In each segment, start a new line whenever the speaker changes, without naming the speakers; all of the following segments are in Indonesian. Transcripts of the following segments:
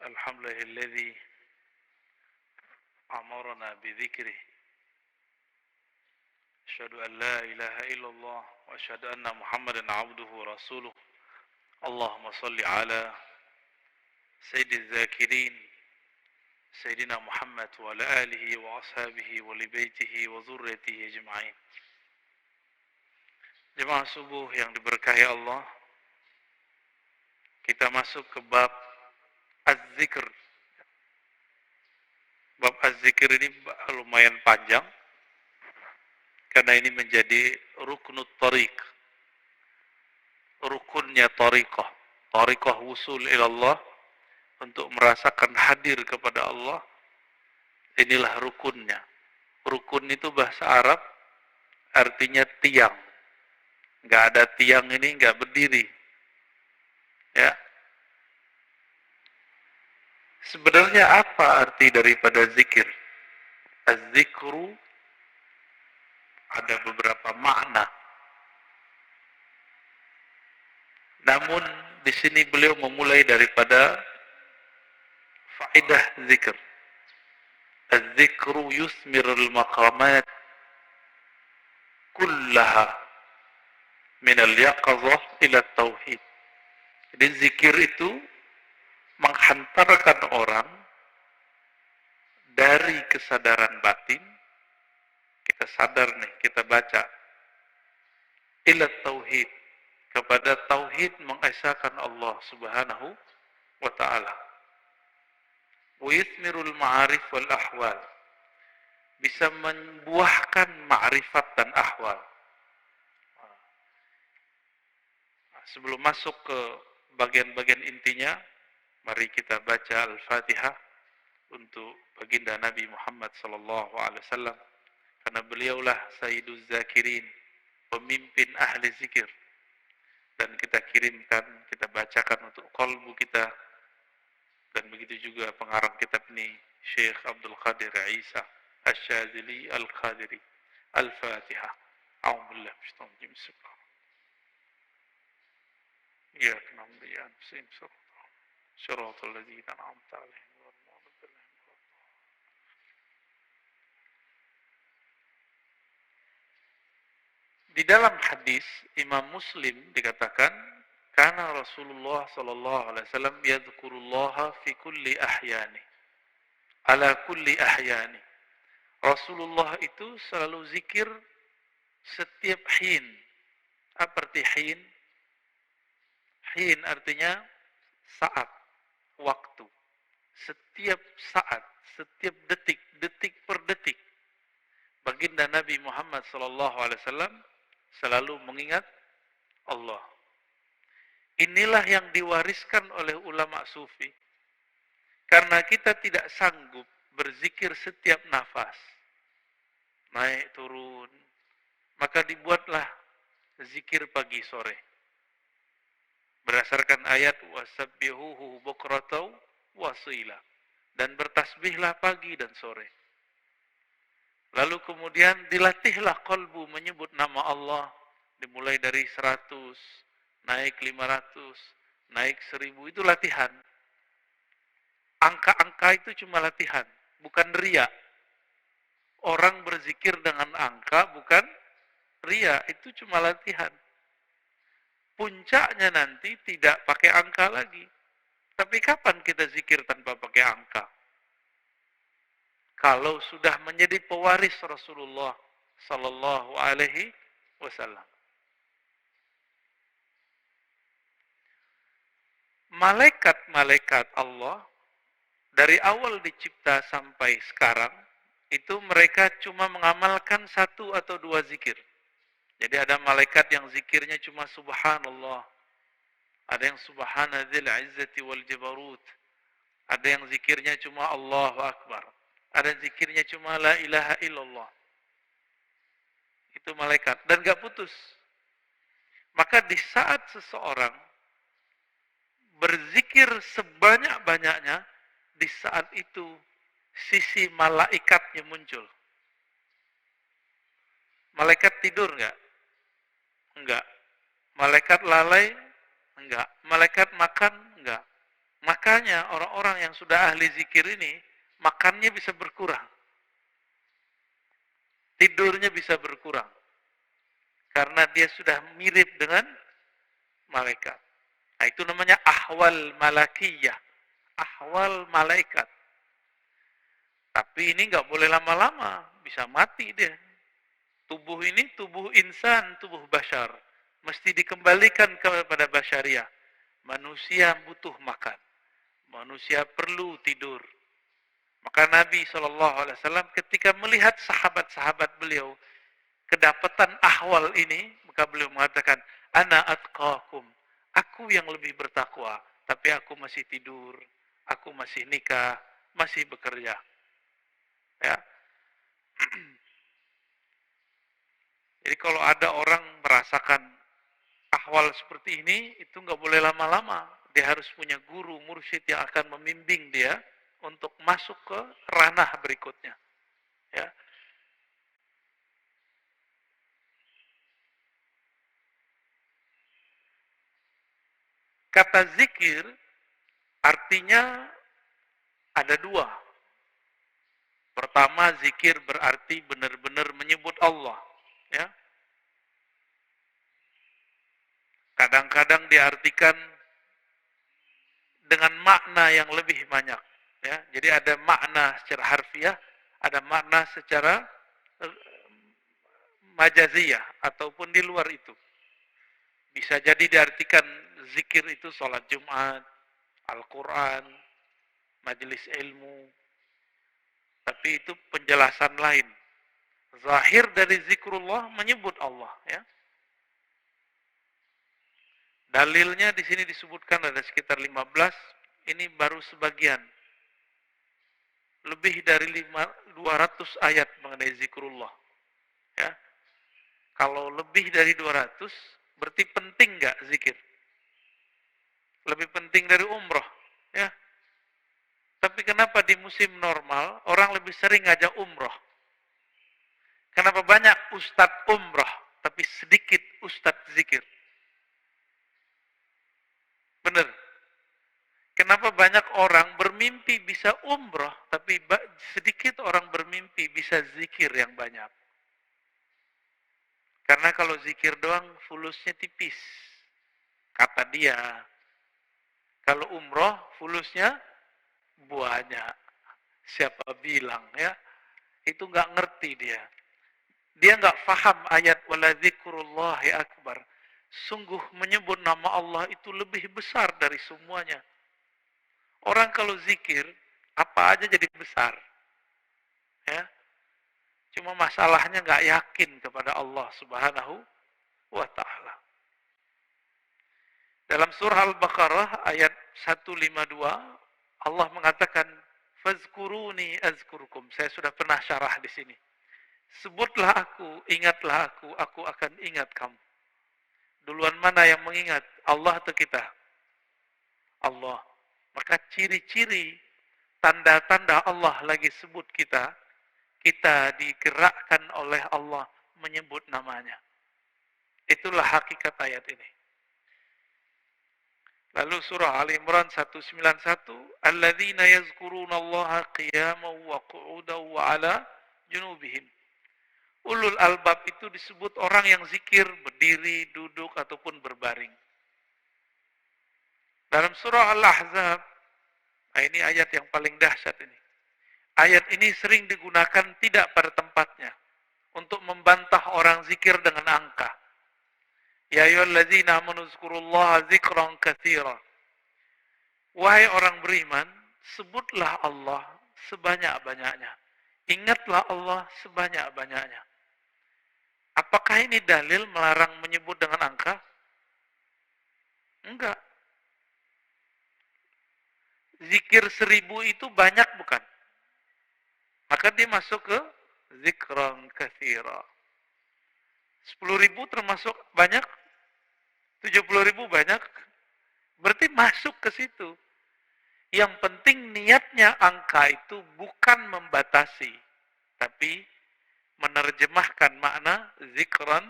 Alhamdulillahilladzi amarna bidzikrihi. Asyhadu an la ilaha illallah wa asyhadu anna Muhammadan abduhu wa rasuluh. Allahumma shalli ala sayyidiz zakirin Sayyidina Muhammad wa ala alihi wa ashabihi wa li baitihi wa dzurriyyatihi ajma'in. Jemaah subuh yang diberkahi Allah, kita masuk ke bab az-zikr. Bab az-zikr ini lumayan panjang karena ini menjadi ruknut tariq, rukunnya tariqah, tariqah wusul ilallah, untuk merasakan hadir kepada Allah. Inilah rukunnya. Rukun itu bahasa Arab artinya tiang. Nggak ada tiang ini nggak berdiri. Ya. Sebenarnya apa arti daripada zikir? Az-zikru ada beberapa makna. Namun di sini beliau memulai daripada faedah zikir. Az-zikru yusmirul maqamat kullaha min al-yaqazah ila tauhid. Jadi zikir itu menghantarkan orang dari kesadaran batin, kita sadar nih, kita baca, ila tauhid, kepada tauhid mengesahkan Allah Subhanahu wa ta'ala. Wa yusmirul ma'arif wal ahwal, bisa membuahkan ma'rifat dan ahwal. Sebelum masuk ke bagian-bagian intinya, mari kita baca Al-Fatihah untuk baginda Nabi Muhammad sallallahu alaihi wasallam, karena beliaulah Sayyiduz Zakirin, pemimpin ahli zikir. Dan kita kirimkan, kita bacakan untuk qalbu kita. Dan begitu juga pengarang kitab ini, Syekh Abdul Qadir Isa Asy-Syadzili Al-Qadiri. Al-Fatihah. A'udzu billahi minasyaitonir rajim. Bismillah. Ya na'budu wa iyyaka nasta'in. Shiratal ladzina an'amta 'alaihim ghairil maghdubi 'alaihim waladdallin. Di dalam hadis Imam Muslim dikatakan, kana Rasulullah sallallahu alaihi wasallam yadhkurullaha fi kulli ahyani, ala kulli ahyani. Rasulullah itu selalu zikir setiap hin. Apa arti hin? Hin artinya saat, waktu. Setiap saat, setiap detik, detik per detik, baginda Nabi Muhammad sallallahu alaihi wasallam selalu mengingat Allah. Inilah yang diwariskan oleh ulama sufi. Karena kita tidak sanggup berzikir setiap nafas, naik turun, maka dibuatlah zikir pagi sore. Berdasarkan ayat wasabbihuhu bukratan wasila, dan bertasbihlah pagi dan sore. Lalu kemudian dilatihlah qalbu menyebut nama Allah, dimulai dari 100, naik 500, naik 1000, itu latihan. Angka-angka itu cuma latihan, bukan riya. Orang berzikir dengan angka bukan riya, itu cuma latihan. Puncaknya nanti tidak pakai angka lagi. Tapi kapan kita zikir tanpa pakai angka? Kalau sudah menjadi pewaris Rasulullah sallallahu alaihi wasallam. Malaikat-malaikat Allah dari awal dicipta sampai sekarang itu mereka cuma mengamalkan 1 atau 2 zikir. Jadi ada malaikat yang zikirnya cuma subhanallah, ada yang subhanadzil izzati wal jabarut, ada yang zikirnya cuma Allahu akbar, ada yang zikirnya cuma la ilaha illallah. Itu malaikat dan gak putus. Maka di saat seseorang berzikir sebanyak-banyaknya, di saat itu sisi malaikatnya muncul. Malaikat tidur enggak? Enggak. Malaikat lalai? Enggak. Malaikat makan? Enggak. Makanya orang-orang yang sudah ahli zikir ini, makannya bisa berkurang. Tidurnya bisa berkurang. Karena dia sudah mirip dengan malaikat. Nah, itu namanya ahwal malakiyah. Ahwal malaikat. Tapi ini nggak boleh lama-lama. Bisa mati dia. Tubuh ini tubuh insan, tubuh bashar. Mesti dikembalikan kepada basyariah. Manusia butuh makan. Manusia perlu tidur. Maka Nabi SAW ketika melihat sahabat-sahabat beliau kedapatan ahwal ini, maka beliau mengatakan, ana atqakum, aku yang lebih bertakwa, tapi aku masih tidur, aku masih nikah, masih bekerja. Ya. Jadi kalau ada orang merasakan ahwal seperti ini, itu nggak boleh lama-lama. Dia harus punya guru, mursyid yang akan membimbing dia untuk masuk ke ranah berikutnya. Ya. Kata zikir artinya ada dua. Pertama, zikir berarti benar-benar menyebut Allah. Ya. Kadang-kadang diartikan dengan makna yang lebih banyak. Ya. Jadi ada makna secara harfiah, ada makna secara majaziyah ataupun di luar itu. Bisa jadi diartikan zikir itu sholat Jumat, Al-Quran, majelis ilmu. Tapi itu penjelasan lain. Zahir dari zikrullah menyebut Allah. Ya. Dalilnya di sini disebutkan ada sekitar 15. Ini baru sebagian. Lebih dari 200 ayat mengenai zikrullah. Ya. Kalau lebih dari 200, berarti penting nggak zikir? Lebih penting dari umroh. Ya. Tapi kenapa di musim normal orang lebih sering ngajak umroh? Kenapa banyak ustadz umroh, tapi sedikit ustadz zikir? Benar. Kenapa banyak orang bermimpi bisa umroh, tapi sedikit orang bermimpi bisa zikir yang banyak? Karena kalau zikir doang, fulusnya tipis. Kata dia. Kalau umroh, fulusnya banyak. Siapa bilang ya? Itu nggak ngerti dia. Dia nggak faham ayat wala zikrullahi akbar. Sungguh menyebut nama Allah itu lebih besar dari semuanya. Orang kalau zikir, apa aja jadi besar. Ya. Cuma masalahnya nggak yakin kepada Allah Subhanahu wa Ta'ala. Dalam surah Al-Baqarah ayat 152, Allah mengatakan, "Fazkuruni azkurkum." Saya sudah pernah syarah di sini. Sebutlah aku, ingatlah aku akan ingat kamu. Duluan mana yang mengingat? Allah atau kita? Allah. Maka ciri-ciri, tanda-tanda Allah lagi sebut kita, kita digerakkan oleh Allah menyebut namanya. Itulah hakikat ayat ini. Lalu surah Ali Imran 191, "Alladzina yazkurunallaha qiyaman wa qu'udan wa 'ala junubihim." Ulul albab itu disebut orang yang zikir berdiri, duduk ataupun berbaring. Dalam surah Al-Ahzab, ini ayat yang paling dahsyat ini. Ayat ini sering digunakan tidak pada tempatnya untuk membantah orang zikir dengan angka. Ya ayyuhalladzina amanu dzkurullaha dzikran katsira. Wahai orang beriman, sebutlah Allah sebanyak-banyaknya. Ingatlah Allah sebanyak-banyaknya. Apakah ini dalil melarang menyebut dengan angka? Enggak. Zikir 1000 itu banyak bukan? Maka dia masuk ke zikran katsira. 10.000 termasuk banyak? 70.000 banyak? Berarti masuk ke situ. Yang penting niatnya angka itu bukan membatasi, tapi menerjemahkan makna zikran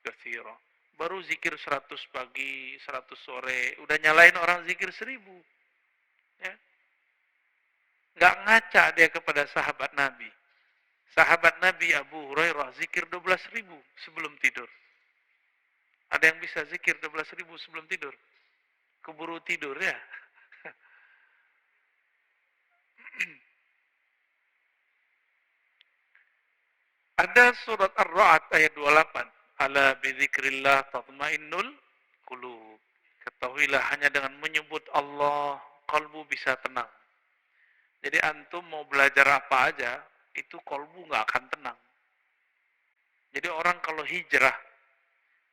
katsira. Baru zikir 100 pagi, 100 sore, udah nyalain orang zikir 1000. Ya. Nggak ngaca dia kepada sahabat Nabi. Sahabat Nabi Abu Hurairah zikir 12.000 sebelum tidur. Ada yang bisa zikir 12.000 sebelum tidur? Keburu tidur ya. Ada surat Ar-Ra'd ayat 28. Ala bidzikrillah tatmainnul qulub. Ketahuilah hanya dengan menyebut Allah, kalbu bisa tenang. Jadi antum mau belajar apa aja, itu kalbu nggak akan tenang. Jadi orang kalau hijrah,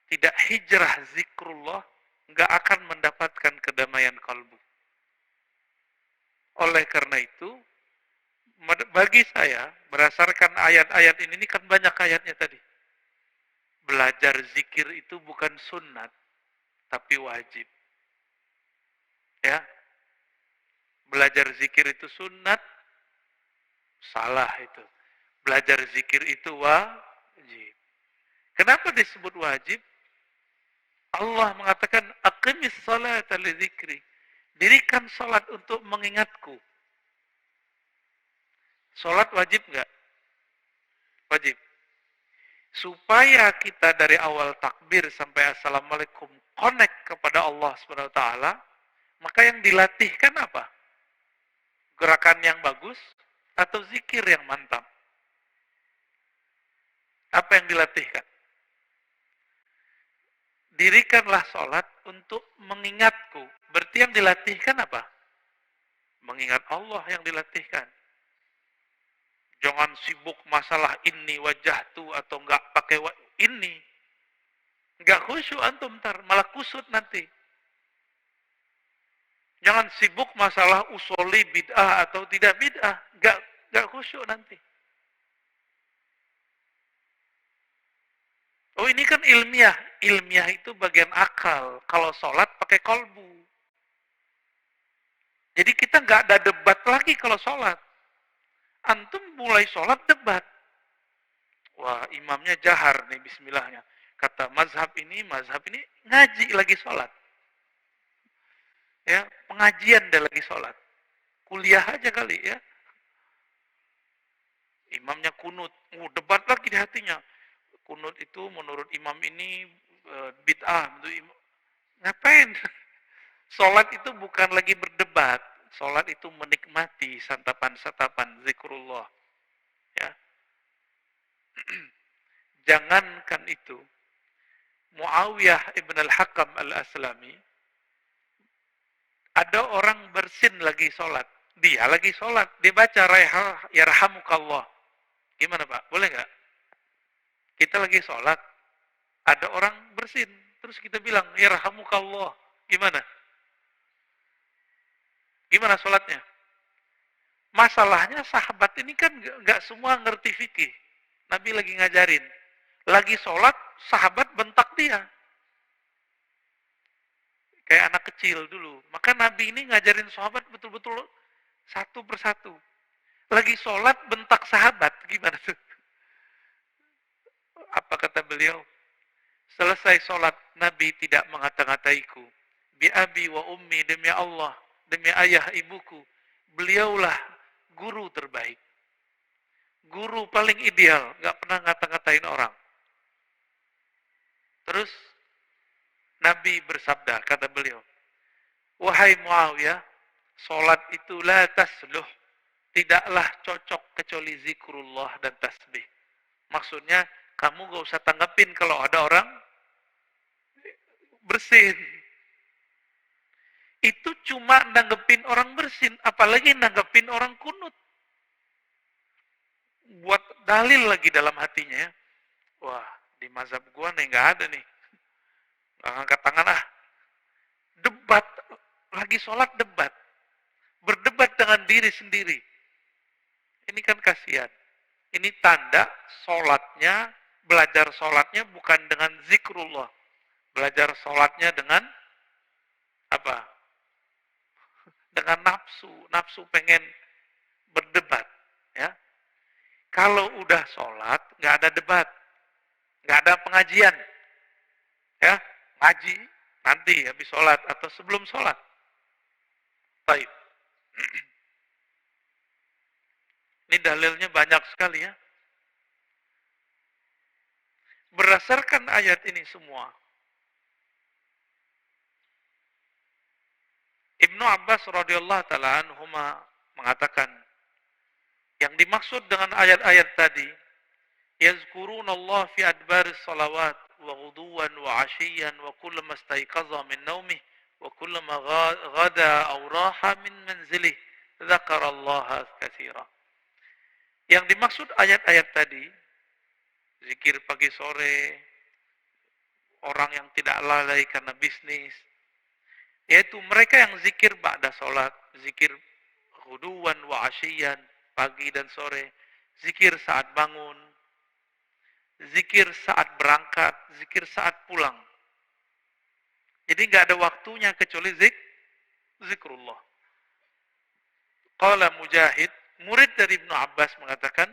tidak hijrah zikrullah, nggak akan mendapatkan kedamaian kalbu. Oleh karena itu, bagi saya, berdasarkan ayat-ayat ini kan banyak ayatnya tadi. Belajar zikir itu bukan sunnat, tapi wajib. Ya, belajar zikir itu sunnat, salah itu. Belajar zikir itu wajib. Kenapa disebut wajib? Allah mengatakan, aqimis salata li dzikri. Dirikan salat untuk mengingatku. Salat wajib enggak? Wajib. Supaya kita dari awal takbir sampai assalamualaikum connect kepada Allah Subhanahu wa taala, maka yang dilatihkan apa? Gerakan yang bagus atau zikir yang mantap? Apa yang dilatihkan? Dirikanlah sholat untuk mengingatku. Berarti yang dilatihkan apa? Mengingat Allah yang dilatihkan. Jangan sibuk masalah ini wajah tu atau enggak pakai ini. Enggak khusyuk antum ntar, malah kusut nanti. Jangan sibuk masalah usoli bid'ah atau tidak bid'ah. Enggak khusyuk nanti. Oh ini kan ilmiah. Ilmiah itu bagian akal. Kalau sholat pakai kolbu. Jadi kita nggak ada debat lagi kalau sholat. Antum mulai sholat debat. Wah imamnya jahar nih bismillahnya. Kata mazhab ini ngaji lagi sholat. Ya, pengajian dia lagi sholat. Kuliah aja kali ya. Imamnya kunut. Debat lagi di hatinya. Kunut itu menurut imam ini bid'ah. Ngapain? Sholat itu bukan lagi berdebat. Sholat itu menikmati santapan-santapan zikrullah. Ya. Jangankan itu. Muawiyah ibn al-Hakam al-Aslami. Ada orang bersin lagi sholat. Dia lagi sholat. Dia baca yarhamukallah. Gimana Pak? Boleh nggak? Kita lagi sholat. Ada orang bersin. Terus kita bilang yarhamukallah. Gimana? Gimana sholatnya? Masalahnya sahabat ini kan nggak semua ngerti fikih. Nabi lagi ngajarin. Lagi sholat, sahabat bentak dia. Kayak anak kecil dulu. Maka Nabi ini ngajarin sahabat betul-betul satu persatu. Lagi sholat bentak sahabat. Gimana tuh? Apa kata beliau? Selesai sholat, Nabi tidak mengata-ngataiku. Bi abi wa ummi, demi Allah, demi ayah ibuku. Beliaulah guru terbaik. Guru paling ideal, gak pernah ngata-ngatain orang. Terus Nabi bersabda, kata beliau, wahai Muawiyah, sholat itu la tasluh, tidaklah cocok kecuali zikrullah dan tasbih. Maksudnya, kamu gak usah tanggapin kalau ada orang bersin. Itu cuma nanggepin orang bersin, apalagi nanggepin orang kunut. Buat dalil lagi dalam hatinya ya. Wah, di mazhab gua nih gak ada nih. Gak angkat tangan ah. Debat, lagi sholat debat. Berdebat dengan diri sendiri. Ini kan kasihan. Ini tanda sholatnya, belajar sholatnya bukan dengan zikrullah. Belajar sholatnya dengan apa? Dengan nafsu pengen berdebat. Ya. Kalau udah sholat, nggak ada debat. Nggak ada pengajian. Ya, ngaji nanti habis sholat atau sebelum sholat. Baik. Ini dalilnya banyak sekali ya. Berdasarkan ayat ini semua, Ibnu Abbas radhiyallahu taala anhuma mengatakan, yang dimaksud dengan ayat-ayat tadi, yazkurunallah fi adbaris salawat wa ghuduwan wa 'ashiyyan wa kullama istayqaza min naumih wa kullama ghada aw raha min manzilih dzakarallaha katsira. Yang dimaksud ayat-ayat tadi, zikir pagi sore, orang yang tidak lalai karena bisnis, yaitu mereka yang zikir ba'da salat, zikir ghuduwan wa 'ashiyyan, pagi dan sore, zikir saat bangun, zikir saat berangkat, zikir saat pulang. Jadi nggak ada waktunya kecuali zikrullah. Qala Mujahid, murid dari Ibnu Abbas mengatakan,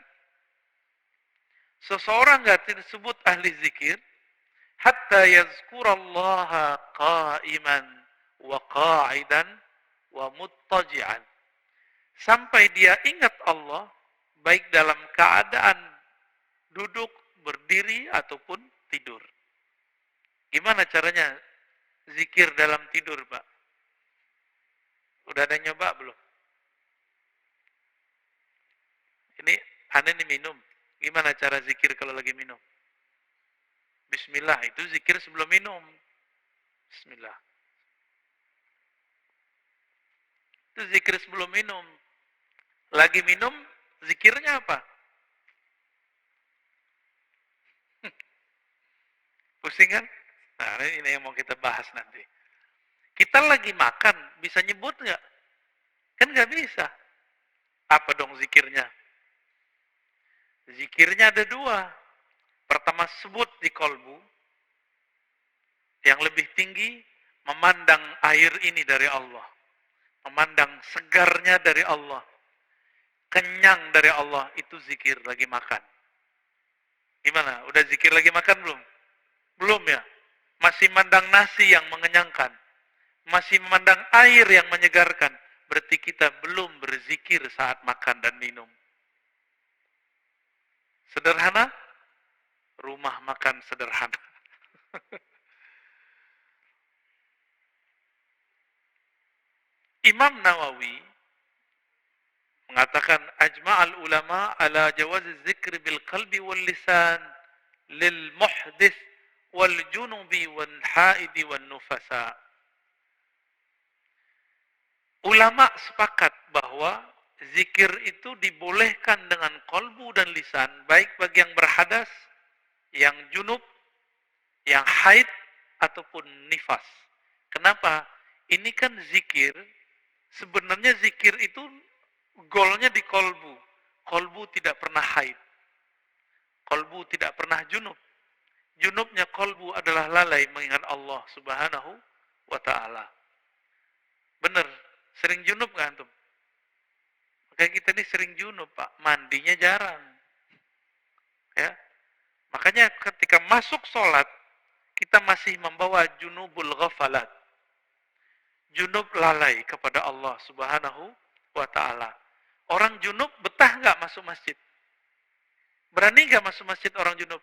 seseorang nggak disebut ahli zikir hatta yazkurallaha qa'iman wa qa'idan wa muttaji'an. Sampai dia ingat Allah baik dalam keadaan duduk, berdiri ataupun tidur. Gimana caranya zikir dalam tidur, Pak? Udah ada yang nyoba belum? Ini aneh nih minum. Gimana cara zikir kalau lagi minum? Bismillah, itu zikir sebelum minum. Bismillah. Itu zikir sebelum minum. Lagi minum, zikirnya apa? Pusing kan? Nah, ini yang mau kita bahas nanti. Kita lagi makan, bisa nyebut nggak? Kan nggak bisa. Apa dong zikirnya? Zikirnya ada dua. Pertama sebut di kolbu. Yang lebih tinggi, memandang air ini dari Allah. Memandang segarnya dari Allah. Kenyang dari Allah, itu zikir lagi makan. Gimana? Udah zikir lagi makan belum? Belum ya? Masih memandang nasi yang mengenyangkan. Masih memandang air yang menyegarkan. Berarti kita belum berzikir saat makan dan minum. Sederhana? Rumah makan sederhana. Imam Nawawi mengatakan ajma'al ulama ala jawaz zikr bil qalbi wal lisan lil muhdits wal junubi wal haidi wal nufasa. Ulama sepakat bahwa zikir itu dibolehkan dengan kolbu dan lisan, baik bagi yang berhadas, yang junub, yang haid, ataupun nifas. Kenapa? Ini kan zikir, sebenarnya zikir itu golnya di kolbu. Kolbu tidak pernah haid. Kolbu tidak pernah junub. Junubnya kolbu adalah lalai mengingat Allah subhanahu wa ta'ala. Benar, sering junub nggak antum? Makanya kita ini sering junub, Pak. Mandinya jarang. Ya. Makanya ketika masuk sholat, kita masih membawa junubul ghafalat. Junub lalai kepada Allah subhanahu wa ta'ala. Orang junub betah nggak masuk masjid? Berani nggak masuk masjid orang junub?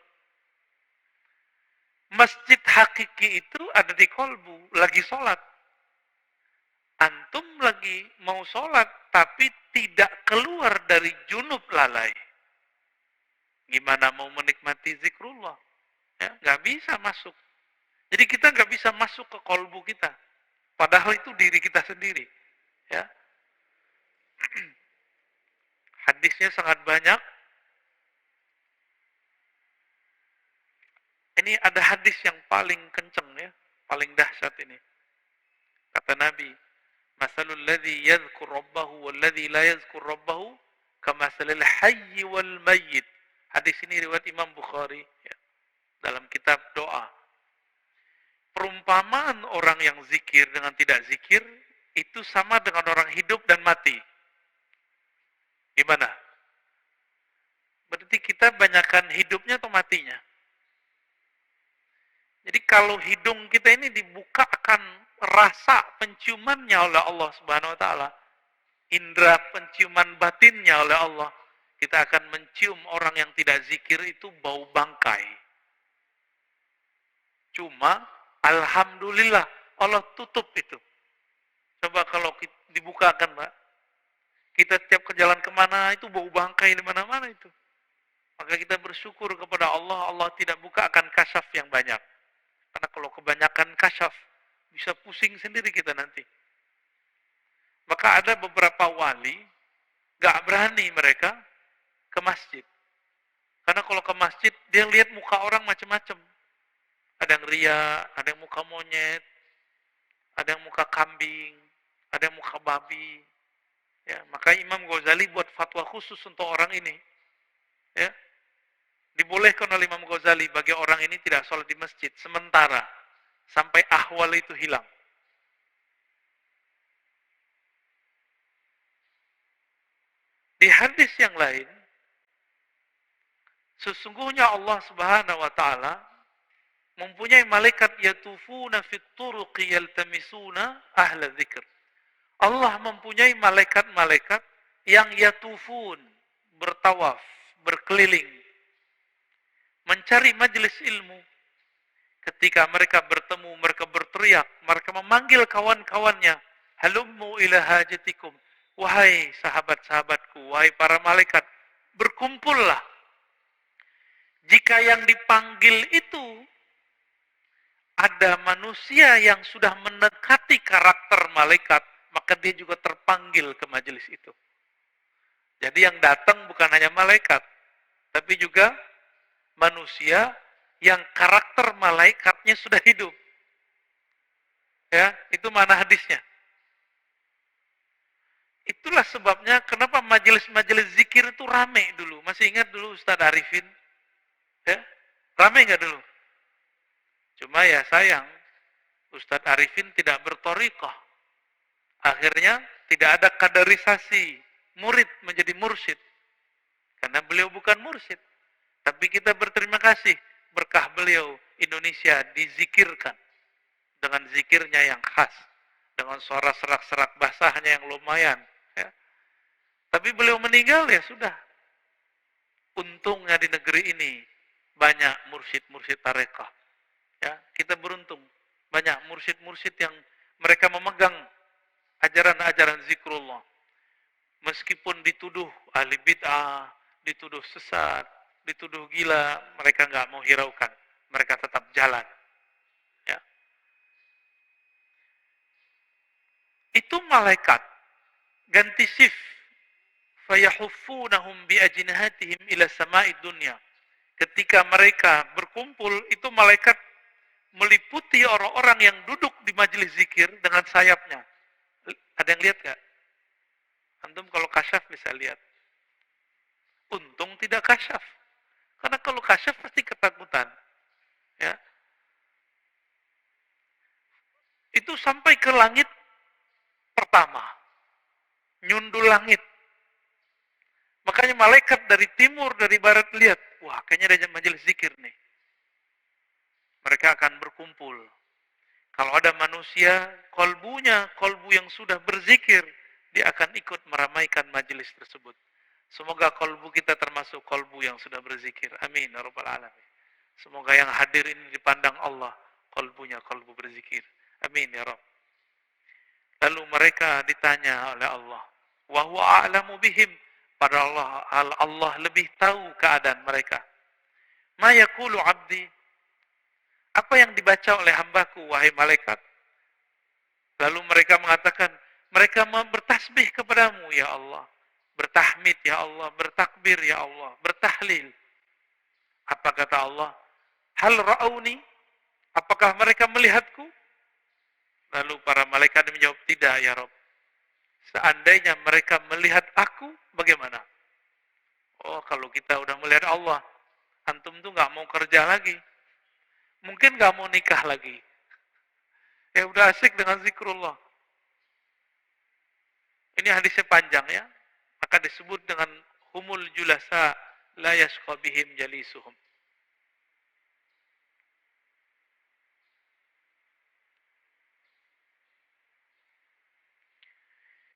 Masjid hakiki itu ada di kolbu, lagi sholat. Antum lagi mau sholat, tapi tidak keluar dari junub lalai. Gimana mau menikmati zikrullah? Ya, nggak bisa masuk. Jadi kita nggak bisa masuk ke kolbu kita. Padahal itu diri kita sendiri. Ya. Hadisnya sangat banyak. Ini ada hadis yang paling kenceng ya, paling dahsyat ini. Kata Nabi, "Masalul ladzi yadhkur rabbahu wal ladzi la yadhkur rabbahu kamasalil hayyi wal mayyit." Hadis ini riwayat Imam Bukhari ya, dalam kitab doa. Perumpamaan orang yang zikir dengan tidak zikir itu sama dengan orang hidup dan mati. Gimana? Berarti kita banyakkan hidupnya atau matinya? Jadi kalau hidung kita ini dibuka akan rasa penciumannya oleh Allah Subhanahu wa taala, indera penciuman batinnya oleh Allah. Kita akan mencium orang yang tidak zikir itu bau bangkai. Cuma, alhamdulillah, Allah tutup itu. Coba kalau dibukakan, Mbak. Kita tiap ke jalan kemana, itu bau bangkai di mana-mana itu. Maka kita bersyukur kepada Allah, Allah tidak bukakan kasyaf yang banyak. Karena kalau kebanyakan kasyaf, bisa pusing sendiri kita nanti. Maka ada beberapa wali, gak berani mereka ke masjid. Karena kalau ke masjid, dia lihat muka orang macam-macam. Ada yang ria, ada yang muka monyet, ada yang muka kambing, ada yang muka babi. Ya, maka Imam Ghazali buat fatwa khusus untuk orang ini. Ya, dibolehkan oleh Imam Ghazali bagi orang ini tidak sholat di masjid sementara sampai ahwal itu hilang. Di hadis yang lain, sesungguhnya Allah Subhanahu wa taala mempunyai malaikat yatufuna fit turuqi yaltamisuna ahla dzikr. Allah mempunyai malaikat-malaikat yang yatufun, bertawaf, berkeliling, mencari majelis ilmu. Ketika mereka bertemu, mereka berteriak, mereka memanggil kawan-kawannya, halummu ila hajatikum, wahai sahabat-sahabatku, wahai para malaikat, berkumpullah. Jika yang dipanggil itu ada manusia yang sudah mendekati karakter malaikat, maka dia juga terpanggil ke majelis itu. Jadi yang datang bukan hanya malaikat, tapi juga manusia yang karakter malaikatnya sudah hidup. Ya, itu mana hadisnya. Itulah sebabnya kenapa majelis-majelis zikir itu rame dulu. Masih ingat dulu Ustadz Arifin? Ya, rame nggak dulu? Cuma ya sayang, Ustadz Arifin tidak berthariqah. Akhirnya tidak ada kaderisasi murid menjadi mursyid. Karena beliau bukan mursyid. Tapi kita berterima kasih berkah beliau Indonesia dizikirkan dengan zikirnya yang khas, dengan suara serak-serak basahnya yang lumayan. Ya. Tapi beliau meninggal ya sudah. Untungnya di negeri ini banyak mursyid-mursyid tarekah. Ya, kita beruntung banyak mursyid-mursyid yang mereka memegang ajaran-ajaran zikrullah. Meskipun dituduh ahli bid'ah, dituduh sesat, dituduh gila, mereka nggak mau hiraukan. Mereka tetap jalan. Ya. Itu malaikat ganti shift. Fayahuffunahum biajnihatihim ila sama'id dunya. Ketika mereka berkumpul, itu malaikat meliputi orang-orang yang duduk di majelis zikir dengan sayapnya. Ada yang lihat nggak? Antum kalau kasyaf bisa lihat. Untung tidak kasyaf. Karena kalau kasyaf pasti ketakutan. Ya. Itu sampai ke langit pertama. Nyundul langit. Makanya malaikat dari timur, dari barat lihat. Wah, kayaknya ada majelis zikir nih. Mereka akan berkumpul. Kalau ada manusia, kolbu yang sudah berzikir, dia akan ikut meramaikan majelis tersebut. Semoga kolbu kita termasuk kolbu yang sudah berzikir. Amin. Ya Rabbal Alamin. Semoga yang hadir ini dipandang Allah, kolbunya kolbu berzikir. Amin. Ya Rabb. Lalu mereka ditanya oleh Allah. Wa huwa a'lamu bihim. Pada Allah lebih tahu keadaan mereka. Ma yaqulu abdi. Apa yang dibaca oleh hambaku, wahai malaikat? Lalu mereka mengatakan, mereka bertasbih kepadamu, ya Allah. Bertahmid, ya Allah. Bertakbir, ya Allah. Bertahlil. Apa kata Allah? Hal ra'auni? Apakah mereka melihatku? Lalu para malaikat menjawab, tidak, ya Rabb. Seandainya mereka melihat aku, bagaimana? Oh, kalau kita udah melihat Allah, antum tuh gak mau kerja lagi. Mungkin gak mau nikah lagi. Ya udah asik dengan zikrullah. Ini hadisnya panjang ya. Maka disebut dengan humul julasa la yashqa bihim jalisuhum.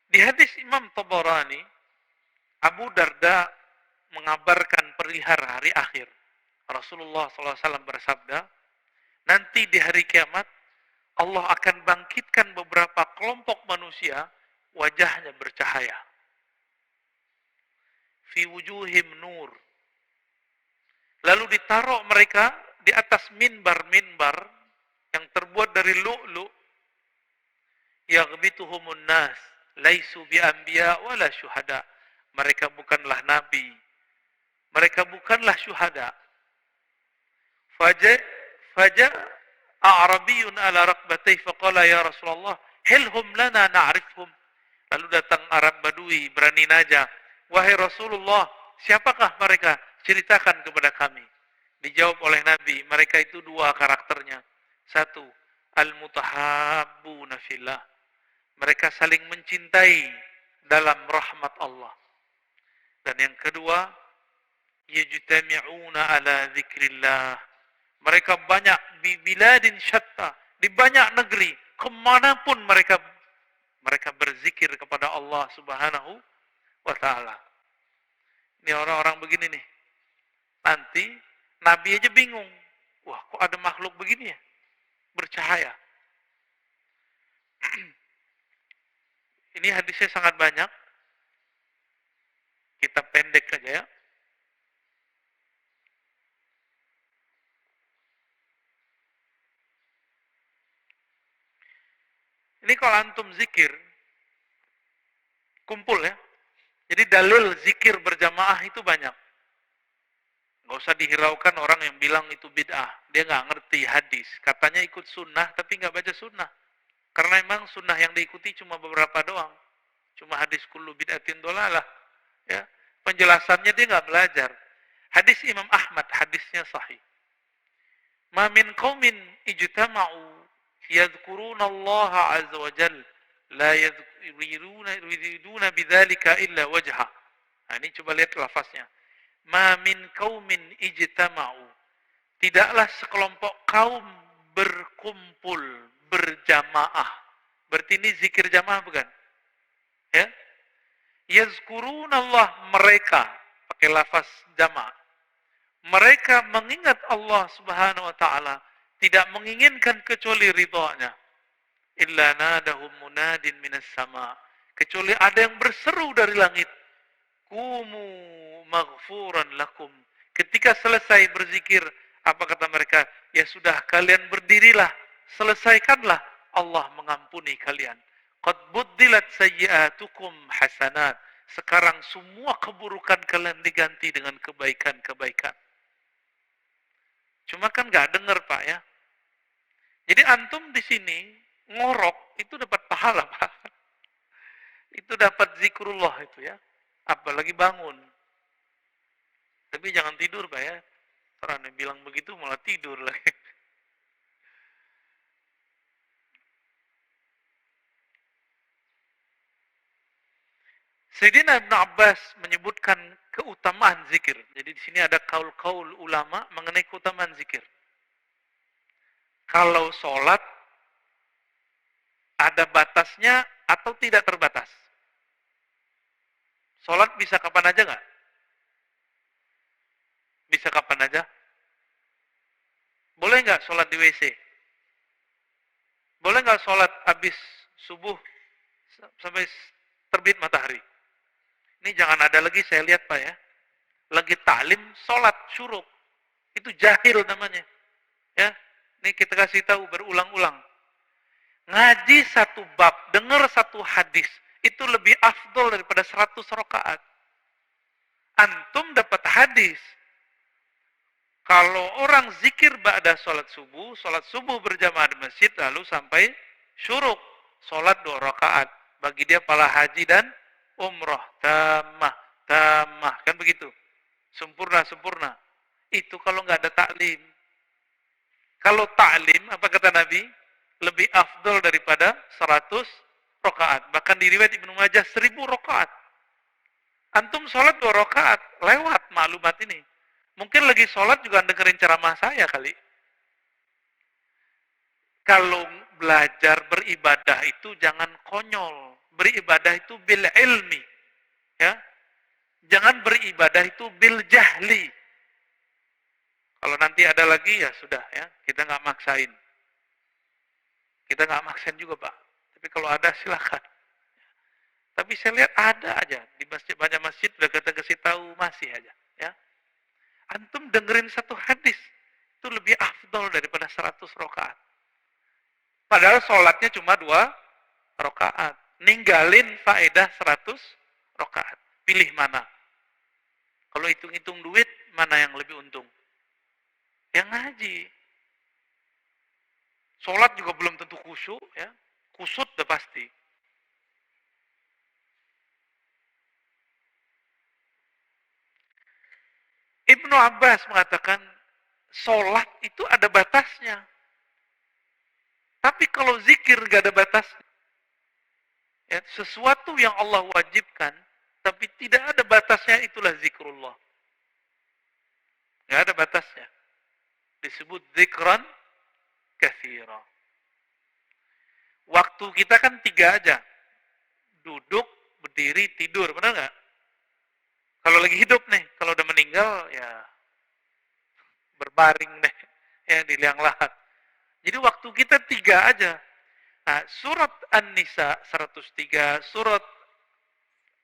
Di hadis Imam Tabarani, Abu Darda mengabarkan perihal hari akhir. Rasulullah SAW bersabda, nanti di hari kiamat, Allah akan bangkitkan beberapa kelompok manusia, wajahnya bercahaya. Fi wujuhim nur. Lalu ditaruh mereka di atas minbar-minbar yang terbuat dari lu'lu'. Yaghbituhumun nas, laisu bi anbiya wala syuhada. Mereka bukanlah nabi, mereka bukanlah syuhada. Faja a'rabiyun ala raqbatayhi faqala ya Rasulullah, hilhum lana na'rifhum. Lalu datang Arab Badui berani naja, wahai Rasulullah, siapakah mereka? Ceritakan kepada kami. Dijawab oleh Nabi, mereka itu dua karakternya. Satu, al-mutahabbuna fillah. Mereka saling mencintai dalam rahmat Allah. Dan yang kedua, yajtami'una ala dzikrillah. Mereka banyak di biladin syatta, di banyak negeri, kemanapun mereka berzikir kepada Allah Subhanahu wa ta'ala. Ini orang-orang begini nih. Nanti Nabi aja bingung. Wah, kok ada makhluk begini ya? Bercahaya. Ini hadisnya sangat banyak. Kita pendek aja ya. Ini kalau antum zikir, kumpul ya. Jadi dalil zikir berjamaah itu banyak. Nggak usah dihiraukan orang yang bilang itu bid'ah. Dia nggak ngerti hadis. Katanya ikut sunnah, tapi nggak baca sunnah. Karena memang sunnah yang diikuti cuma beberapa doang. Cuma hadis kullu bid'atin dolalah. Ya. Penjelasannya dia nggak belajar. Hadis Imam Ahmad, hadisnya sahih. Ma min qaumin ijtama'u yadhkuruna Allah azza wa jal la yuriduna bidzalika illa wajha. Nah, ini coba lihat lafaznya. Ma min qaumin ijtama'u. Tidaklah sekelompok kaum berkumpul, berjamaah. Berarti ini zikir jamaah bukan? Ya. Yazkuruna Allah, mereka pakai lafaz jamaah. Mereka mengingat Allah Subhanahu wa taala, tidak menginginkan kecuali ridha-Nya. Illa nadahum munadin minas sama. Kecuali ada yang berseru dari langit. Kumu maghfuran lakum. Ketika selesai berzikir, apa kata mereka? Ya sudah, kalian berdirilah, selesaikanlah, Allah mengampuni kalian. Qad buddilat sayyi'atukum hasanat. Sekarang semua keburukan kalian diganti dengan kebaikan-kebaikan. Cuma kan nggak dengar Pak ya. Jadi antum di sini ngorok itu dapat pahala Pak. Itu dapat zikrullah itu ya. Apalagi bangun. Tapi jangan tidur Pak ya. Karena bilang begitu malah tidur lagi. Sayyidina Ibn Abbas menyebutkan keutamaan zikir. Jadi di sini ada kaul-kaul ulama mengenai keutamaan zikir. Kalau sholat ada batasnya atau tidak terbatas? Sholat bisa kapan aja nggak? Bisa kapan aja? Boleh nggak sholat di WC? Boleh nggak sholat habis subuh sampai terbit matahari? Ini jangan ada lagi saya lihat Pak ya. Lagi taklim sholat syuruk. Itu jahil namanya. Ya, ini kita kasih tahu berulang-ulang. Ngaji satu bab, dengar satu hadis, itu lebih afdol daripada 100 rakaat. Antum dapat hadis. Kalau orang zikir ba'da sholat subuh berjamaah di masjid, lalu sampai syuruk, sholat 2 rakaat. Bagi dia pahala haji dan umrah. Tamah, kan begitu. Sempurna. Itu kalau nggak ada taklim. Kalau taklim, apa kata Nabi? Lebih afdol daripada 100 rakaat. Bahkan di riwayat Ibnu Majah 1000 rakaat. Antum sholat 2 rakaat, lewat maklumat ini. Mungkin lagi sholat juga dengerin ceramah saya kali. Kalau belajar beribadah itu jangan konyol. beribadah itu bil ilmi, ya. Jangan beribadah itu bil jahli. Kalau nanti ada lagi ya sudah ya, kita nggak maksain. Kita nggak maksain juga Pak. Tapi kalau ada silakan. Tapi saya lihat ada aja di masjid, banyak masjid udah kita kasih tahu masih aja. Ya, antum dengerin satu hadis itu lebih afdol daripada 100 rakaat. Padahal sholatnya cuma 2 rakaat. Ninggalin faedah 100 rakaat. Pilih mana? Kalau hitung-hitung duit, mana yang lebih untung? Yang ngaji. Sholat juga belum tentu khusyuk, ya. Kusut udah pasti. Ibnu Abbas mengatakan, sholat itu ada batasnya. Tapi kalau zikir gak ada batasnya. Ya, sesuatu yang Allah wajibkan, tapi tidak ada batasnya, itulah zikrullah. Gak ada batasnya. Disebut zikran katsira. Waktu kita kan 3 aja. Duduk, berdiri, tidur. Benar nggak? Kalau lagi hidup nih, kalau udah meninggal, ya berbaring deh. Ya, di liang lahat. Jadi waktu kita 3 aja. Nah, surat An-Nisa 103, surat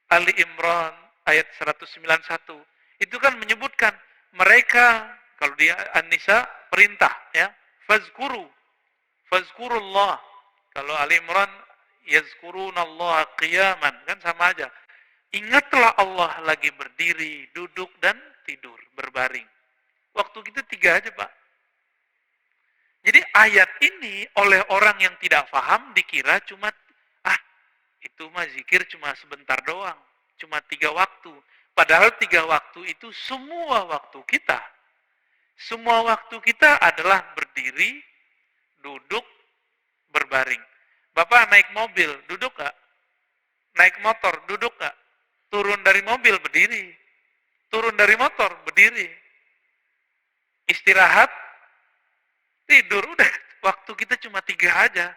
Ali Imran ayat 191, itu kan menyebutkan mereka, kalau di An-Nisa perintah, ya, fazkurullah. Kalau Ali Imran yazkurunallaha qiyaman, kan sama aja. Ingatlah Allah lagi berdiri, duduk dan tidur, berbaring. Waktu kita 3 aja, Pak. Jadi ayat ini oleh orang yang tidak paham dikira cuma, itu mah zikir cuma sebentar doang. Cuma 3 waktu. Padahal 3 waktu itu semua waktu kita. Semua waktu kita adalah berdiri, duduk, berbaring. Bapak naik mobil, duduk gak? Naik motor, duduk gak? Turun dari mobil, berdiri. Turun dari motor, berdiri. Istirahat, tidur, udah. Waktu kita cuma 3 aja.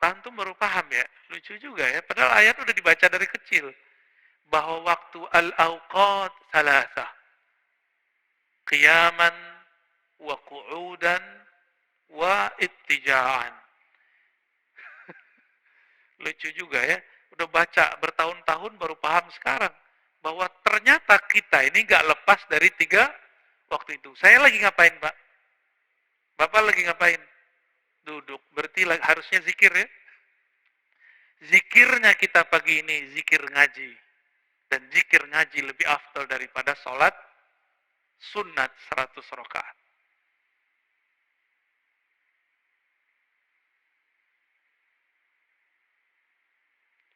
Antum baru paham ya? Lucu juga ya. Padahal ayat udah dibaca dari kecil. Bahwa waktu al-awqat salasah. Qiyaman, wa qu'udan, wa ittija'an. Lucu juga ya. Udah baca bertahun-tahun baru paham sekarang. Bahwa ternyata kita ini gak lepas dari 3 waktu itu. Saya lagi ngapain, Pak? Bapak lagi ngapain? Duduk. Berarti harusnya zikir ya. Zikirnya kita pagi ini zikir ngaji. Dan zikir ngaji lebih afdal daripada sholat sunat 100 rakaat.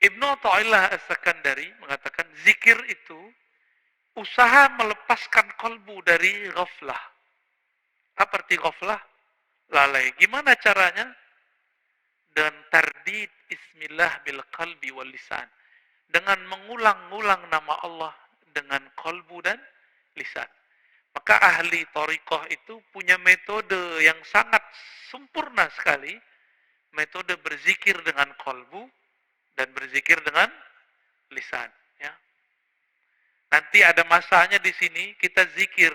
Ibnu Athaillah As-Sakandari mengatakan zikir itu usaha melepaskan kolbu dari ghaflah. Apa arti ghaflah? Lalai. Gimana caranya? Dan tardid ismillah bil qalbi wal lisan. Dengan mengulang-ulang nama Allah dengan kolbu dan lisan. Maka ahli thariqah itu punya metode yang sangat sempurna sekali. Metode berzikir dengan kolbu dan berzikir dengan lisan. Ya. Nanti ada masanya di sini kita zikir.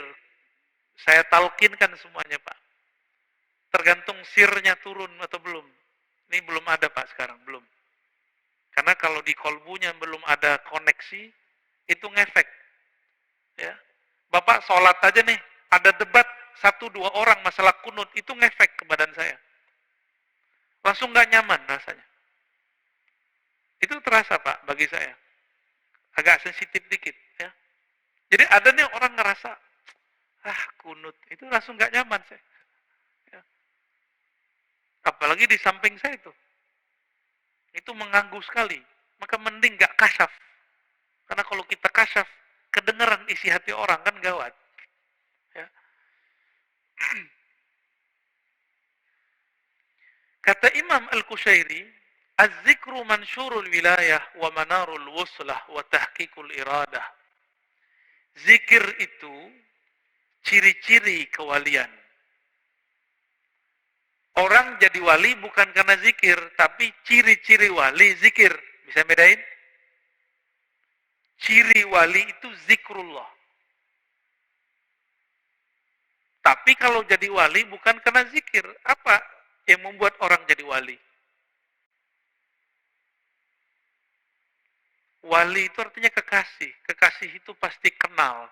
Saya talqinkan semuanya, Pak. Tergantung sirnya turun atau belum. Ini belum ada, Pak, sekarang. Belum. Karena kalau di kolbunya belum ada koneksi, itu ngefek. Ya. Bapak sholat aja nih, ada debat 1-2 orang masalah kunut, itu ngefek ke badan saya. Langsung gak nyaman rasanya. Itu terasa, Pak, bagi saya. Agak sensitif dikit. Ya. Jadi ada nih orang ngerasa, kunut, itu langsung gak nyaman saya. Ya. Apalagi di samping saya itu mengganggu sekali. Maka mending gak kasyaf. Karena kalau kita kasyaf, kedengeran isi hati orang kan gawat. Ya. Kata Imam Al-Qushairi, az-zikru mansyurul wilayah wa manarul wuslah wa tahqiqul iradah. Zikir itu ciri-ciri kewalian. Orang jadi wali bukan karena zikir, tapi ciri-ciri wali zikir. Bisa bedain? Ciri wali itu zikrullah. Tapi kalau jadi wali bukan karena zikir. Apa yang membuat orang jadi wali? Wali itu artinya kekasih. Kekasih itu pasti kenal.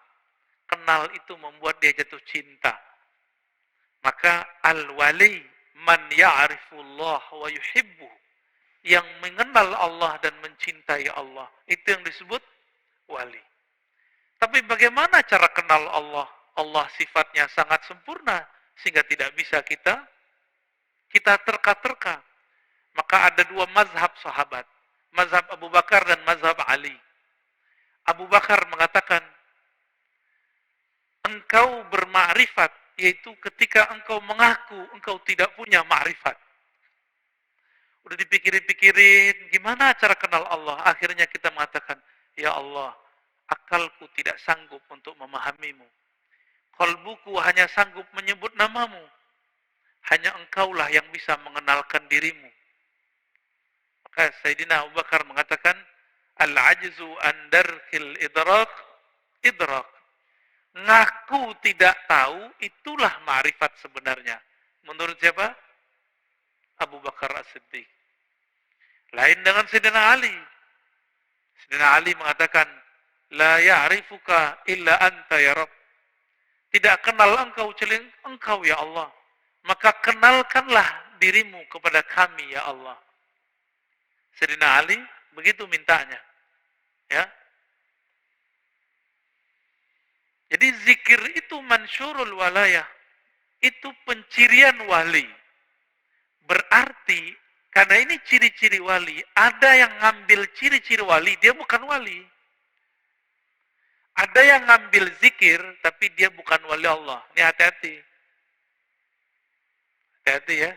Kenal itu membuat dia jatuh cinta. Maka al-wali man ya'rifullah wa yuhibbu. Yang mengenal Allah dan mencintai Allah. Itu yang disebut wali. Tapi bagaimana cara kenal Allah? Allah sifatnya sangat sempurna sehingga tidak bisa kita terka-terka. Maka ada dua mazhab sahabat, mazhab Abu Bakar dan mazhab Ali. Abu Bakar mengatakan, engkau bermakrifat, yaitu ketika engkau mengaku engkau tidak punya makrifat. Udah dipikirin-pikirin, gimana cara kenal Allah? Akhirnya kita mengatakan, ya Allah, akalku tidak sanggup untuk memahamimu. Qalbuku hanya sanggup menyebut namamu. Hanya engkaulah yang bisa mengenalkan dirimu. Maka Sayyidina Abu Bakar mengatakan, al-ajzu an darkil idrak. Ngaku tidak tahu, itulah ma'rifat sebenarnya. Menurut siapa? Abu Bakar As-Siddiq. Lain dengan Sayyidina Ali. Sayyidina Ali mengatakan, la ya'rifuka illa anta ya Rabb. Tidak kenal engkau kecuali engkau ya Allah. Maka kenalkanlah dirimu kepada kami ya Allah. Sayyidina Ali begitu mintanya. Ya. Jadi zikir itu mansyurul walayah. Itu pencirian wali. Berarti karena ini ciri-ciri wali, ada yang ngambil ciri-ciri wali, dia bukan wali. Ada yang ngambil zikir, tapi dia bukan wali Allah. Ini hati-hati. Hati-hati ya.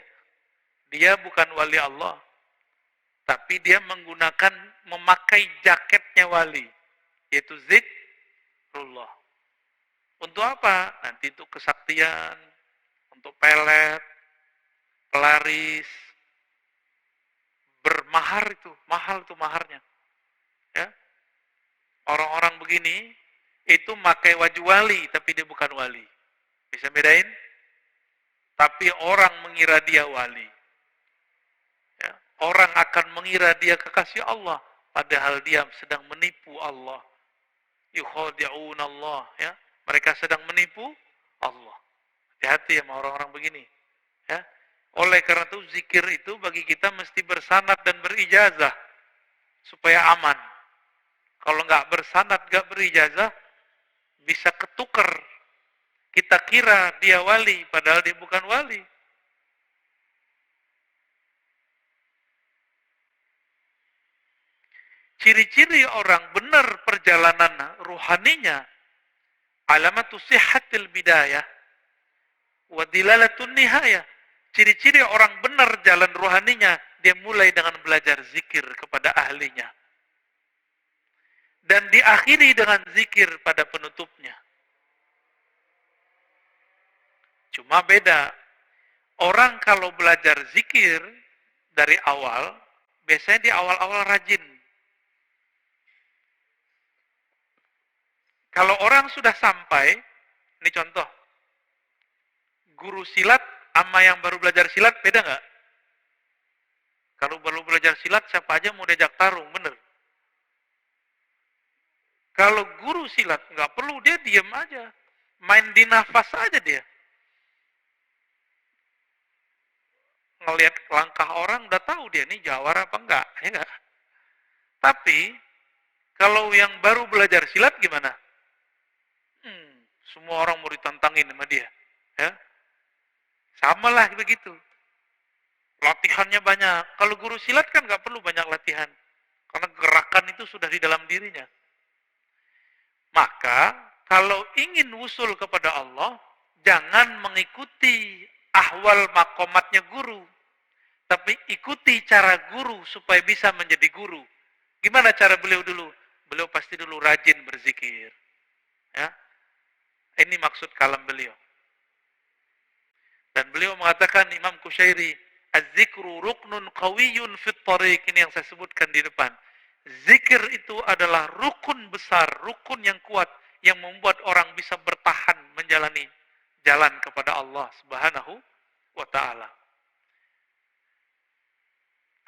Dia bukan wali Allah. Tapi dia memakai jaketnya wali. Yaitu zikrullah. Untuk apa? Nanti untuk kesaktian, untuk pelet, pelaris, bermahar itu, mahal itu maharnya. Ya. Orang-orang begini, itu pakai wajah wali, tapi dia bukan wali. Bisa bedain? Tapi orang mengira dia wali. Ya. Orang akan mengira dia kekasih Allah, padahal dia sedang menipu Allah. Yukhadi'un Allah. Ya. Mereka sedang menipu Allah. Hati-hati sama orang-orang begini. Ya. Oleh karena itu, zikir itu bagi kita mesti bersanad dan berijazah. Supaya aman. Kalau nggak bersanad, nggak berijazah, bisa ketukar. Kita kira dia wali, padahal dia bukan wali. Ciri-ciri orang benar perjalanan ruhaninya, alamatu sihhatil bidayah, wa dilalatun nihayah. Ciri-ciri orang benar jalan ruhaninya, dia mulai dengan belajar zikir kepada ahlinya. Dan diakhiri dengan zikir pada penutupnya. Cuma beda. Orang kalau belajar zikir dari awal, biasanya di awal-awal rajin. Kalau orang sudah sampai, ini contoh, guru silat sama yang baru belajar silat beda nggak? Kalau baru belajar silat, siapa aja mau diajak tarung, bener. Kalau guru silat, nggak perlu, dia diem aja. Main di nafas aja dia. Ngelihat langkah orang, udah tahu dia nih jawara apa enggak. Ya enggak? Tapi, kalau yang baru belajar silat gimana? Semua orang mau ditantangin sama dia. Ya. Sama lah begitu. Latihannya banyak. Kalau guru silat kan nggak perlu banyak latihan. Karena gerakan itu sudah di dalam dirinya. Maka, kalau ingin wusul kepada Allah, jangan mengikuti ahwal makomatnya guru. Tapi ikuti cara guru supaya bisa menjadi guru. Gimana cara beliau dulu? Beliau pasti dulu rajin berzikir. Ya. Ini maksud kalam beliau. Dan beliau mengatakan, Imam Kusyairi, az-zikru ruknun qawiyyun fit tariq. Ini yang saya sebutkan di depan. Zikir itu adalah rukun besar, rukun yang kuat yang membuat orang bisa bertahan menjalani jalan kepada Allah Subhanahu wa taala.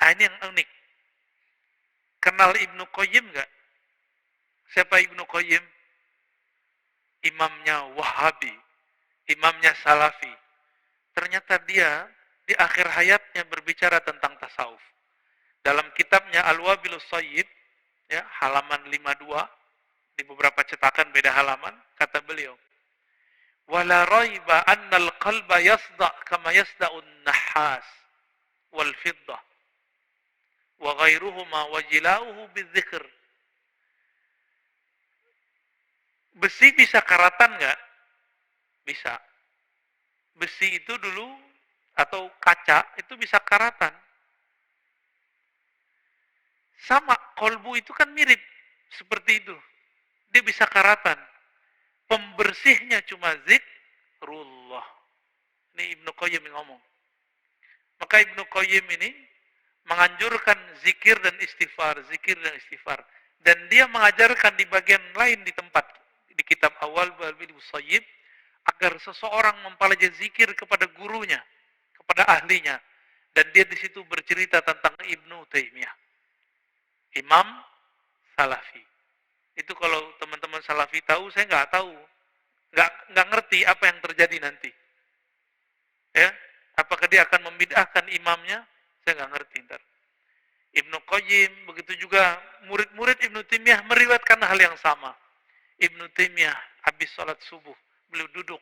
Ini yang unik. Kenal Ibnu Qayyim enggak? Siapa Ibnu Qayyim? Imamnya Wahabi, imamnya Salafi. Ternyata dia di akhir hayatnya berbicara tentang tasawuf. Dalam kitabnya Al-Wabilus Shayyib, ya, halaman 52, di beberapa cetakan beda halaman, kata beliau, "Wala raiba anna al-qalba yasda' kama yasda'un nahas wal fiddah wa ghairuhuma wa jila'uhu bidzikr." Besi bisa karatan enggak? Bisa. Besi itu dulu atau kaca itu bisa karatan. Sama, kolbu itu kan mirip seperti itu. Dia bisa karatan. Pembersihnya cuma zikrullah. Ini Ibnu Qayyim yang ngomong. Maka Ibnu Qayyim ini menganjurkan zikir dan istighfar, zikir dan istighfar. Dan dia mengajarkan di bagian lain di tempat, di kitab awal Al-Wabilus Shayyib, agar seseorang mempelajari zikir kepada gurunya, kepada ahlinya. Dan dia di situ bercerita tentang Ibnu Taimiyah, Imam Salafi. Itu kalau teman-teman Salafi tahu, saya nggak tahu, nggak ngerti apa yang terjadi nanti. Ya, apakah dia akan membid'ahkan imamnya? Saya nggak ngerti ntar. Ibnu Qayyim, begitu juga murid-murid Ibnu Taimiyah meriwayatkan hal yang sama. Ibnu Taimiyah habis sholat subuh, beliau duduk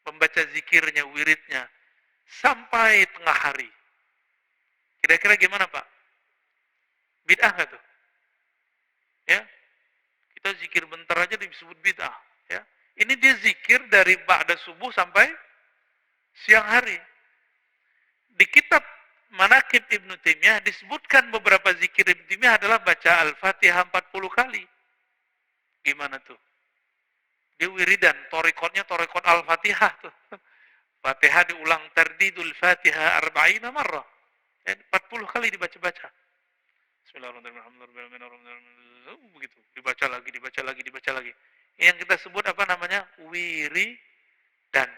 membaca zikirnya, wiridnya sampai tengah hari. Kira-kira gimana, Pak? Bid'ah nggak tuh? Ya, kita zikir bentar aja disebut bid'ah. Ya, ini dia zikir dari ba'da subuh sampai siang hari. Di kitab Manaqib Ibnu Taimiyah disebutkan beberapa zikir Ibnu Taimiyah adalah baca Al-Fatihah 40 kali. Gimana tuh? Dia wiridan, torikotnya torikot Al-Fatihah tuh. Fatihah diulang tardidul Fatihah 40 marrah. 40 kali dibaca-baca. Bismillahirrahmanirrahim. Begitu, dibaca lagi, dibaca lagi, dibaca lagi. Yang kita sebut apa namanya? Wiridan.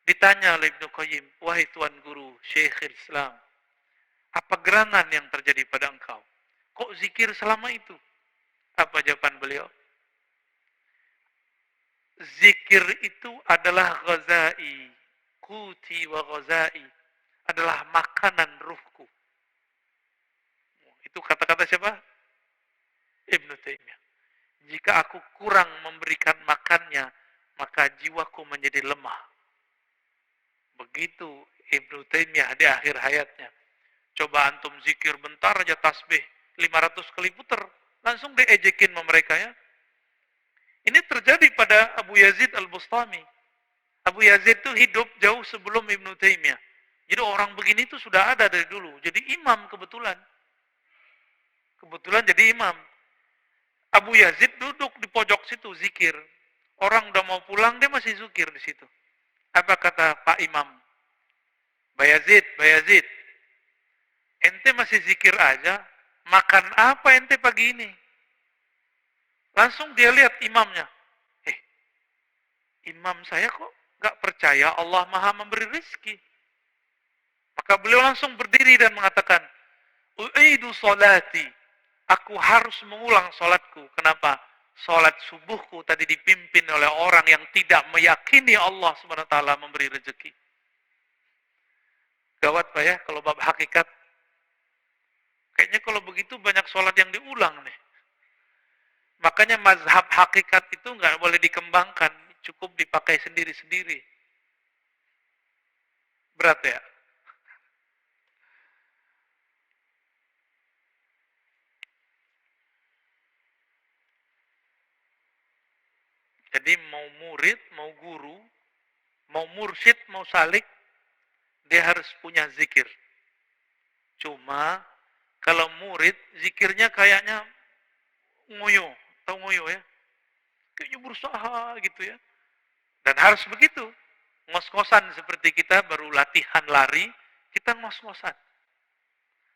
Ditanya oleh Ibnu Qayyim, "Wahai Tuan Guru, Syekhul Islam, apa gerangan yang terjadi pada engkau? Kok zikir selama itu?" Apa jawaban beliau? Zikir itu adalah ghazai, kuti wa ghazai, adalah makanan ruhku. Itu kata-kata siapa? Ibnu Taimiyah. Jika aku kurang memberikan makannya, maka jiwaku menjadi lemah. Begitu Ibnu Taimiyah di akhir hayatnya. Coba antum zikir bentar aja tasbih, 500 kali puter, langsung diejekin sama mereka ya. Ini terjadi pada Abu Yazid Al-Bustami. Abu Yazid itu hidup jauh sebelum Ibnu Taimiyah. Jadi orang begini itu sudah ada dari dulu. Jadi imam kebetulan. Kebetulan jadi imam. Abu Yazid duduk di pojok situ zikir. Orang udah mau pulang dia masih zikir di situ. Apa kata Pak Imam? Bayazid, Bayazid, ente masih zikir aja, makan apa ente pagi ini? Langsung dia lihat imamnya. Imam saya kok gak percaya Allah Maha memberi rezeki. Maka beliau langsung berdiri dan mengatakan, "U'idu sholati." Aku harus mengulang sholatku. Kenapa? Sholat subuhku tadi dipimpin oleh orang yang tidak meyakini Allah SWT memberi rezeki. Gawat Pak ya, kalau bab hakikat. Kayaknya kalau begitu banyak sholat yang diulang nih. Makanya mazhab hakikat itu nggak boleh dikembangkan. Cukup dipakai sendiri-sendiri. Berat ya? Jadi mau murid, mau guru, mau mursyid, mau salik, dia harus punya zikir. Cuma kalau murid, zikirnya kayaknya nguyuh, tahu nguyuh ya? Kayaknya berusaha gitu ya. Dan harus begitu. ngos-ngosan seperti kita baru latihan lari, kita ngos-ngosan.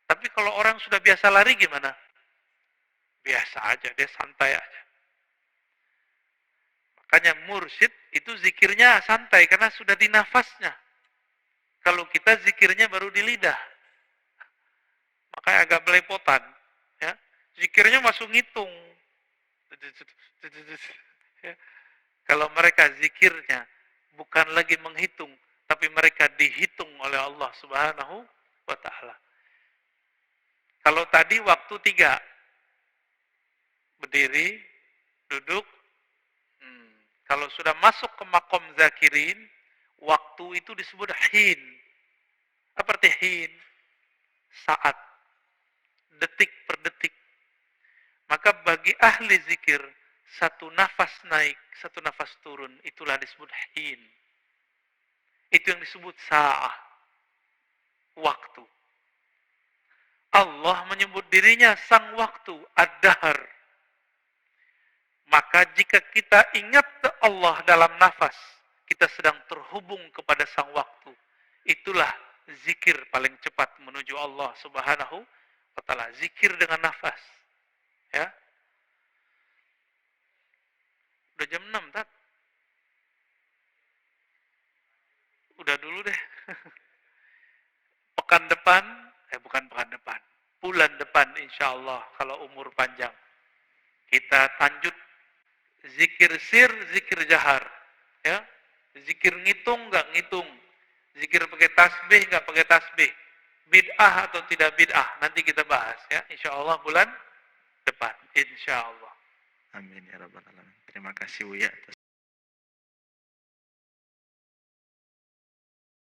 Tapi kalau orang sudah biasa lari gimana? Biasa aja, dia santai aja. Makanya mursyid itu zikirnya santai karena sudah di nafasnya. Kalau kita zikirnya baru di lidah. Makanya agak belepotan. Ya. Zikirnya masuk ngitung. Ya. Kalau mereka zikirnya bukan lagi menghitung, tapi mereka dihitung oleh Allah Subhanahu wa Ta'ala. Kalau tadi waktu 3, berdiri, duduk. Kalau sudah masuk ke makom zakirin, waktu itu disebut hin. Apa arti hin? Saat, detik per detik. Maka bagi ahli zikir, satu nafas naik, satu nafas turun, itulah disebut hin. Itu yang disebut sa'ah, waktu. Allah menyebut dirinya sang waktu, ad-dahr. Maka jika kita ingat Allah dalam nafas, kita sedang terhubung kepada sang waktu. Itulah zikir paling cepat menuju Allah Subhanahu wa Ta'ala. Zikir dengan nafas. Ya. Udah jam 6, tak? Udah dulu deh. Pekan depan, bukan pekan depan. Bulan depan insya Allah kalau umur panjang. Kita lanjut zikir sir, zikir jahar. Ya. Zikir ngitung, nggak ngitung. Zikir pakai tasbih, nggak pakai tasbih. Bid'ah atau tidak bid'ah. Nanti kita bahas ya. Insya Allah bulan depan. Insya Allah.
Amin ya rabbal alamin. Terima kasih Buya atas